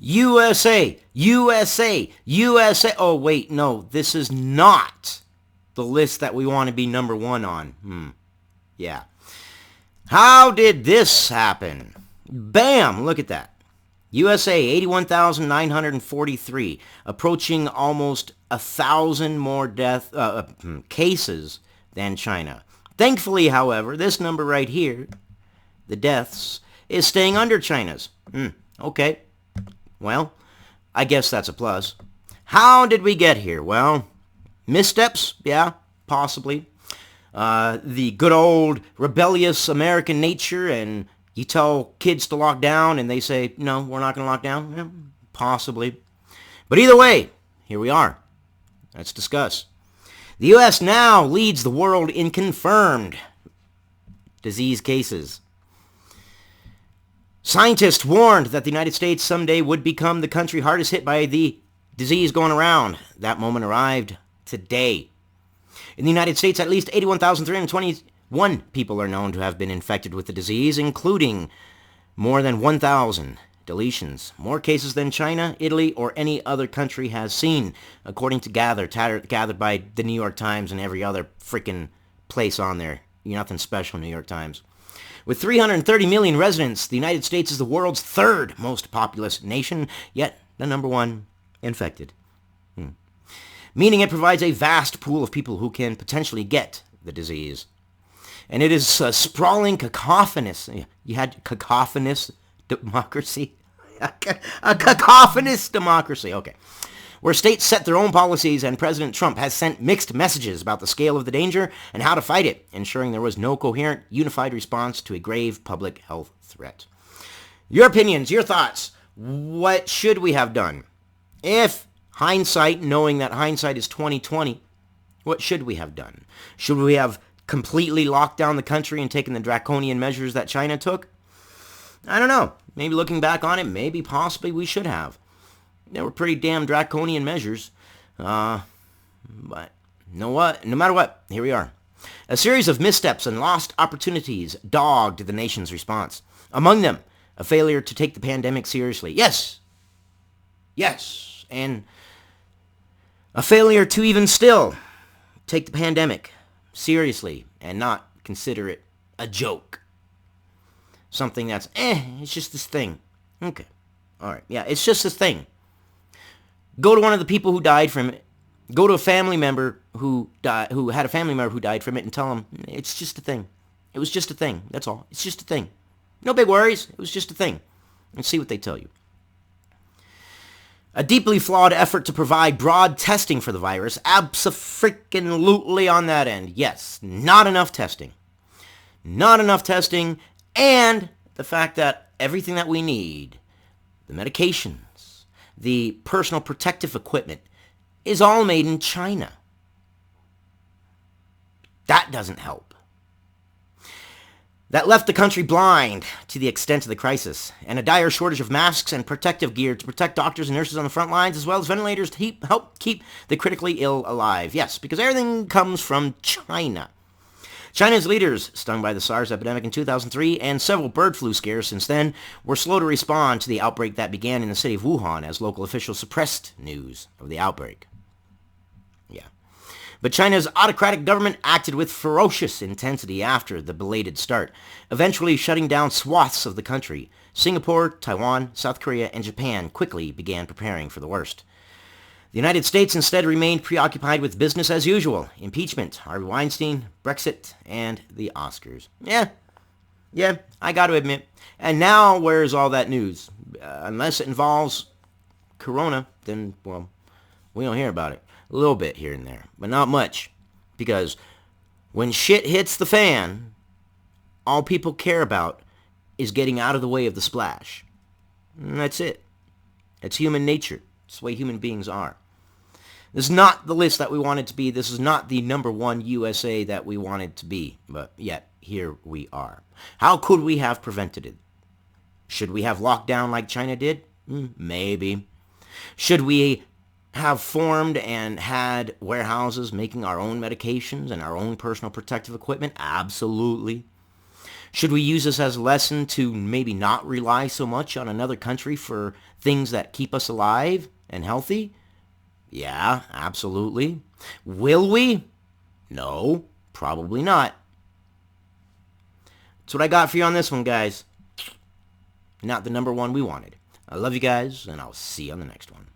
USA, USA, USA. Oh, wait, no, this is not the list that we want to be number one on. Yeah. How did this happen? Bam, look at that. USA, 81,943, approaching almost 1,000 more cases than China. Thankfully, however, this number right here, the deaths, is staying under China's. Okay. Well, I guess that's a plus. How did we get here? Well, missteps? Yeah, possibly. The good old rebellious American nature, and you tell kids to lock down and they say, no, we're not going to lock down? Yeah, possibly. But either way, here we are. Let's discuss. The U.S. now leads the world in confirmed disease cases. Scientists warned that the United States someday would become the country hardest hit by the disease going around. That moment arrived today. In the United States, at least 81,321 people are known to have been infected with the disease, including more than 1,000 deletions. More cases than China, Italy, or any other country has seen, according to gathered by the New York Times and every other freaking place on there. Nothing special, New York Times. With 330 million residents, the United States is the world's third most populous nation, yet the number one infected. Meaning it provides a vast pool of people who can potentially get the disease. And it is a sprawling cacophonous. You had cacophonous democracy? A cacophonous democracy, okay. Where states set their own policies, and President Trump has sent mixed messages about the scale of the danger and how to fight it, ensuring there was no coherent, unified response to a grave public health threat. Your opinions, your thoughts. What should we have done? If hindsight, knowing that hindsight is 2020, what should we have done? Should we have completely locked down the country and taken the draconian measures that China took? I don't know. Maybe looking back on it, maybe possibly we should have. They were pretty damn draconian measures. But no matter what, here we are. A series of missteps and lost opportunities dogged the nation's response. Among them, a failure to take the pandemic seriously. Yes. And a failure to even still take the pandemic seriously and not consider it a joke. Something that's, it's just this thing. Okay. All right. Yeah, it's just this thing. Go to one of the people who died from it. Go to a family member who had a family member who died from it and tell them, it's just a thing. It was just a thing. That's all. It's just a thing. No big worries. It was just a thing. And see what they tell you. A deeply flawed effort to provide broad testing for the virus. Abso-freaking-lutely on that end. Yes, not enough testing. Not enough testing. And the fact that everything that we need, the medications, the personal protective equipment, is all made in China. That doesn't help. That left the country blind to the extent of the crisis, and a dire shortage of masks and protective gear to protect doctors and nurses on the front lines, as well as ventilators to help keep the critically ill alive. Yes, because everything comes from China. China's leaders, stung by the SARS epidemic in 2003 and several bird flu scares since then, were slow to respond to the outbreak that began in the city of Wuhan as local officials suppressed news of the outbreak. Yeah. But China's autocratic government acted with ferocious intensity after the belated start, eventually shutting down swaths of the country. Singapore, Taiwan, South Korea, and Japan quickly began preparing for the worst. The United States instead remained preoccupied with business as usual. Impeachment, Harvey Weinstein, Brexit, and the Oscars. Yeah, I got to admit. And now, where's all that news? Unless it involves Corona, then, well, we don't hear about it. A little bit here and there, but not much. Because when shit hits the fan, all people care about is getting out of the way of the splash. And that's it. It's human nature. It's the way human beings are. This is not the list that we wanted to be. This is not the number one USA that we wanted to be. But yet, here we are. How could we have prevented it? Should we have locked down like China did? Maybe. Should we have formed and had warehouses making our own medications and our own personal protective equipment? Absolutely. Should we use this as a lesson to maybe not rely so much on another country for things that keep us alive and healthy? Yeah, absolutely. Will we? No, probably not. That's what I got for you on this one, guys. Not the number one we wanted. I love you guys, and I'll see you on the next one.